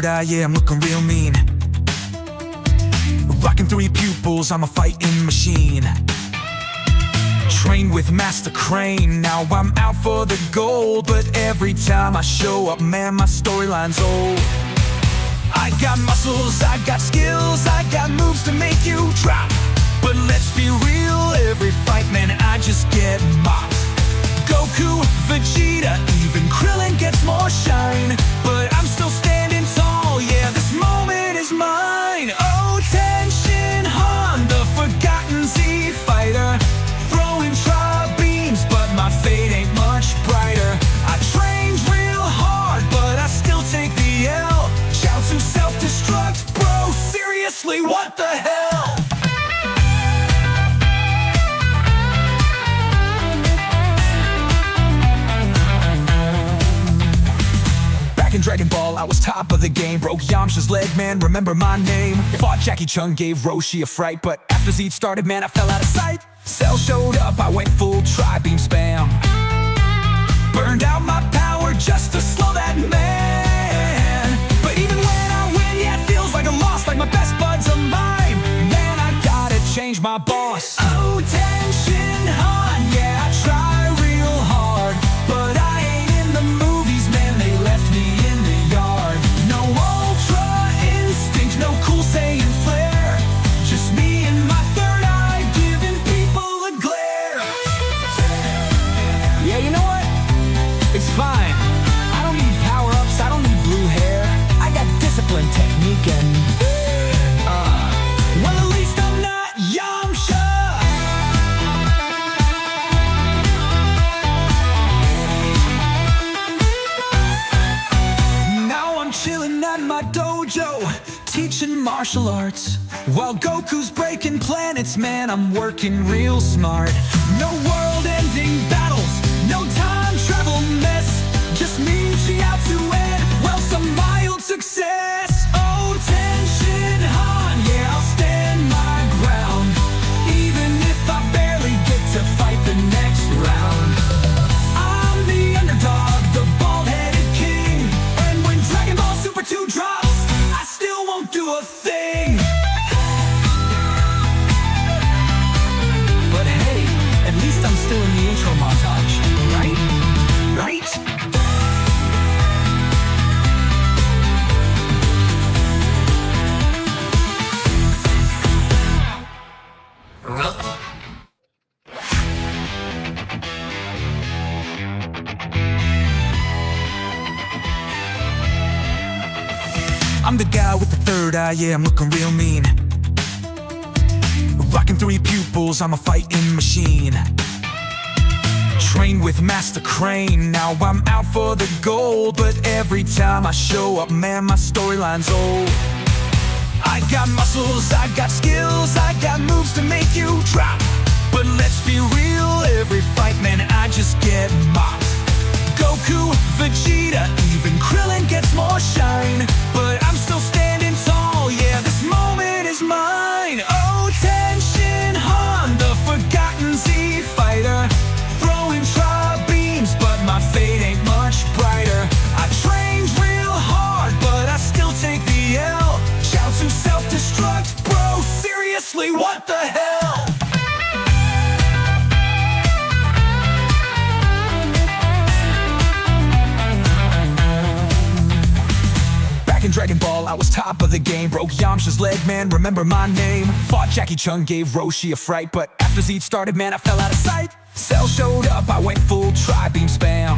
third eye, yeah, I'm looking real mean. Rocking 3 pupils, I'm a fighting machine. Trained with Master Crane, now I'm out for the gold. But every time I show up, man, my storyline's old. I got muscles, I got skills, I got moves to make you drop. But let's be real, every fight, man, I just get mopped. Goku, Vegeta, even Krillin gets more shine. But I'm still standing tall, yeah, this moment is mine. Oh, Tien, Shin, Han, the forgotten Z fighter. Throwing tri-beams, but my fate ain't much brighter. I trained real hard, but I still take the L. Shout to self-destruct, bro, seriously, what the hell? In Dragon Ball, I was top of the game. Broke Yamcha's leg, man, remember my name. Fought Jackie Chun, gave Roshi a fright. But after Z started, man, I fell out of sight. Cell showed up, I went full tri-beam spam. Burned out my power just to slow that man. But even when I win, yeah, it feels like a loss. Like my best bud's a mime. Man, I gotta change my boss. Oh, tension, Han, yeah, I try real hard. But I ain't in the movies, man, they left me. Fine, I don't need power-ups, I don't need blue hair. I got discipline, technique, and well, at least I'm not Yamcha. Now I'm chilling at my dojo, teaching martial arts. While Goku's breaking planets, man, I'm working real smart. No world-ending battles, no time travel mess. Just me reaching out to end, well, some mild success. Oh, tension, Han, yeah, I'll stand my ground. Even if I barely get to fight the next round. I'm the underdog, the bald-headed king. And when Dragon Ball Super 2 drops, I still won't do a thing. But hey, at least I'm still in the intro montage, right? Right? I'm the guy with the third eye, yeah, I'm looking real mean. Rocking 3 pupils, I'm a fighting machine. Trained with Master Crane, now I'm out for the gold. But every time I show up, man, my storyline's old. I got muscles, I got skills, I got moves to make you drop. But let's be real, every fight, man, I just get mopped. Goku, Vegeta, even Krillin gets more shine. But I'm still standing tall, yeah, this moment is mine. Oh, tension, Han, the forgotten Z fighter. Throwing tri-beams, but my fate ain't much brighter. I trained real hard, but I still take the L. Shout to self-destruct, bro, seriously, what the hell? In Dragon Ball, I was top of the game. Broke Yamcha's leg, man, remember my name. Fought Jackie Chun, gave Roshi a fright. But after Z started, man, I fell out of sight. Cell showed up, I went full tri-beam spam.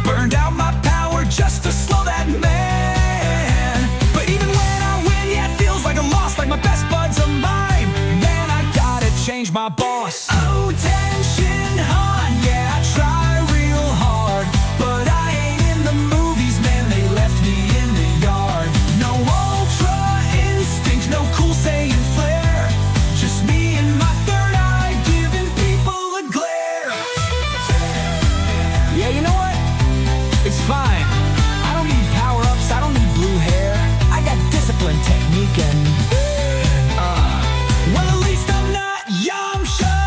Burned out my power just to slow that man. But even when I win, yeah, it feels like a loss. Like my best bud's a mime. Man, I gotta change my boss. Oh, tension, Han, yeah, I try real hard. But I ain't in the movies, man, they left me. No ultra instinct, no cool Saiyan flair. Just me and my third eye giving people a glare. Yeah, you know what? It's fine. I don't need power-ups, I don't need blue hair. I got discipline, technique, and well, at least I'm not Yamcha.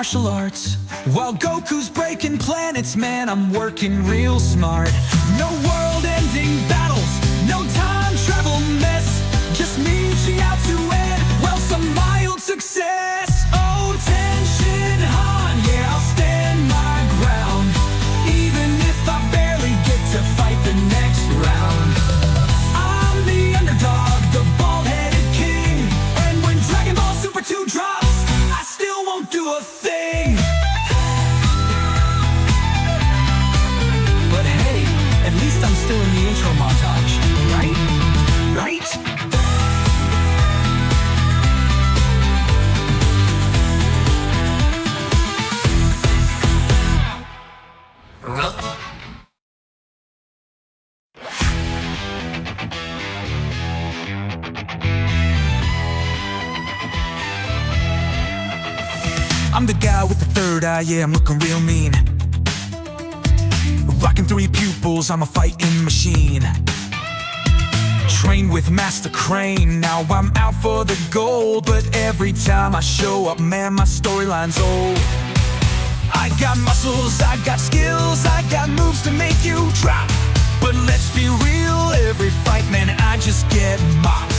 martial arts while Goku's breaking planets. Man, I'm working real smart. No world-ending battles, no time travel mess. Just me reaching out to end, well, some mild success. Oh, Shin, yeah, I'll stand my ground, even if I barely get to fight the next round. I'm the underdog, the bald-headed king, and when Dragon Ball Super 2 drops, I still won't do a thing. But hey, at least I'm still in the intro montage, right? Right? I'm the guy with the third eye, yeah, I'm looking real mean. Rocking 3 pupils, I'm a fighting machine. Trained with Master Crane, now I'm out for the gold. But every time I show up, man, my storyline's old. I got muscles, I got skills, I got moves to make you drop. But let's be real, every fight, man, I just get mopped.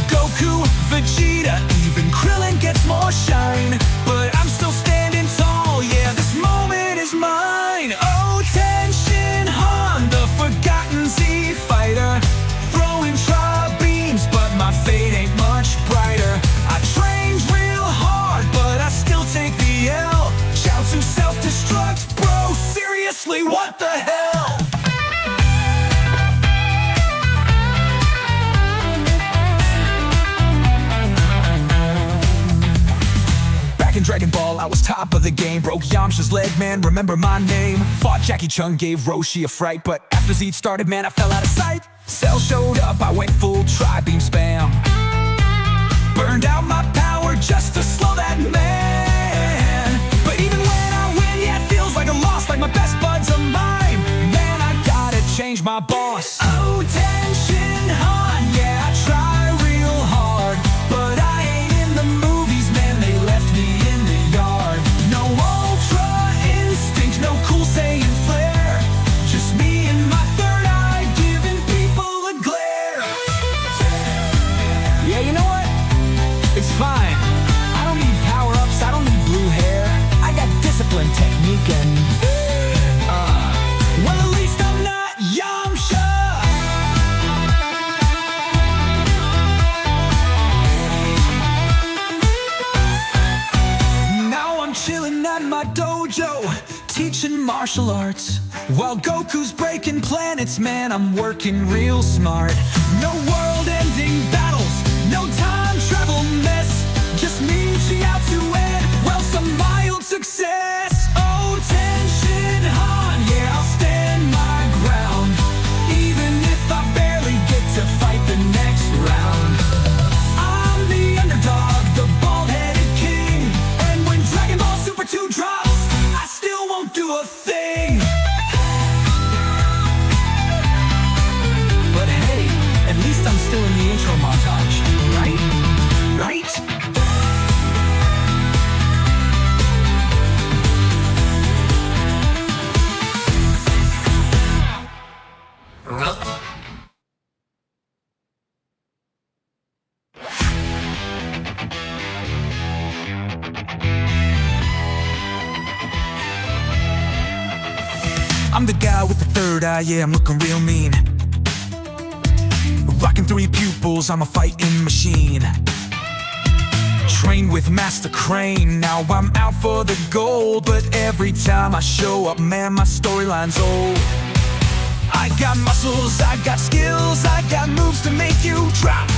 Goku, Vegeta, even Krillin gets more shine. But I'm still standing tall, yeah, this moment is mine. Oh, Tien, the forgotten Z fighter, throwing tri-beams, but my fate ain't much brighter. I trained real hard, but I still take the L. Shout to self-destruct, bro, seriously, what the hell? In Dragon Ball, I was top of the game. Broke Yamcha's leg, man, remember my name. Fought Jackie Chun, gave Roshi a fright. But after Z started, man, I fell out of sight. Cell showed up, I went full tri-beam spam. Burned out my power just to slow that man. But even when I win, yeah, it feels like a loss, like my best bud's a mime. Man, I gotta change my boss. Oh, Shin, yeah, I try real hard, but I ain't in the movies, man, they left me in the yard. No ultra instinct, no cool Saiyan flair, just me and my third eye giving people a glare. Yeah, you know what? It's fine. I don't need power-ups, I don't need blue hair. I got discipline, technique, and well, at least I'm not Yamcha. Now I'm chilling at my dojo, teaching martial arts while Goku's breaking planets. Man, I'm working real smart. No world-ending battles, no time travel mess, just me reaching out to end, well, some mild success. Oh, Shin, yeah, I'll stand my ground, even if I barely get to fight the next round. I'm the underdog, the bald-headed king, and when Dragon Ball Super 2 drops, I still won't do a thing. But hey, at least I'm still in the intro montage, right? Right? I'm the guy with the third eye, yeah, I'm looking real mean. Rocking 3 pupils, I'm a fighting machine. Trained with Master Crane, now I'm out for the gold. But every time I show up, man, my storyline's old. I got muscles, I got skills, I got moves to make you drop.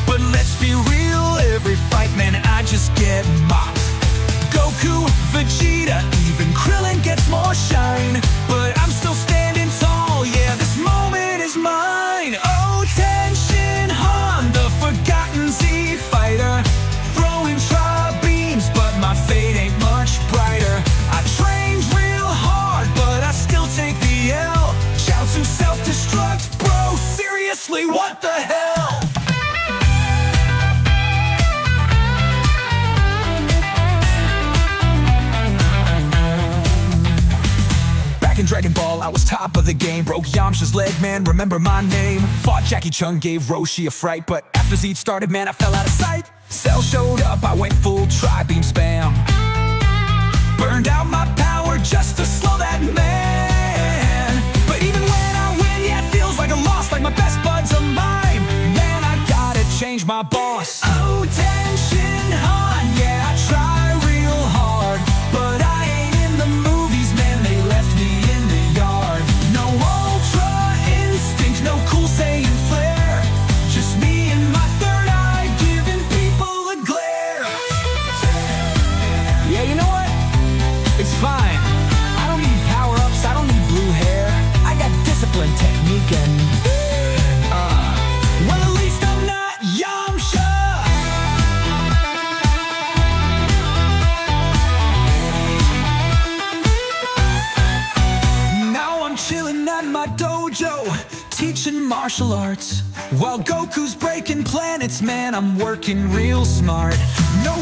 But let's be real, every fight, man, I just get mopped. Goku, Vegeta, even Krillin gets more shine. But I'm still standing tall, yeah, this moment is mine. Oh, Shin, the forgotten Z fighter, throwing tri-beams, but my fate ain't much brighter. I trained real hard, but I still take the L. Shout to self-destruct, bro, seriously, what the hell? in Dragon Ball, I was top of the game. Broke Yamcha's leg, man, remember my name. Fought Jackie Chun, gave Roshi a fright. But after Zeke started, man, I fell out of sight. Cell showed up, I went full tri-beam spam. Burned out my power just to slow that man. But even when I win, yeah, it feels like a loss. Like my best bud's a mime. Man, I gotta change my boss. Oh, Shin, yeah, I try real hard, but I ain't in the movies, man, they left me in the yard. No ultra instinct, no cool Saiyan flair, just me and my third eye giving people a glare. Yeah, you know what? It's fine. I don't need power-ups, I don't need blue hair. I got discipline, technique, and well, at least I'm not Yamcha. Now I'm chilling at my dojo, teaching martial arts, while Goku's breaking planets, man, I'm working real smart. No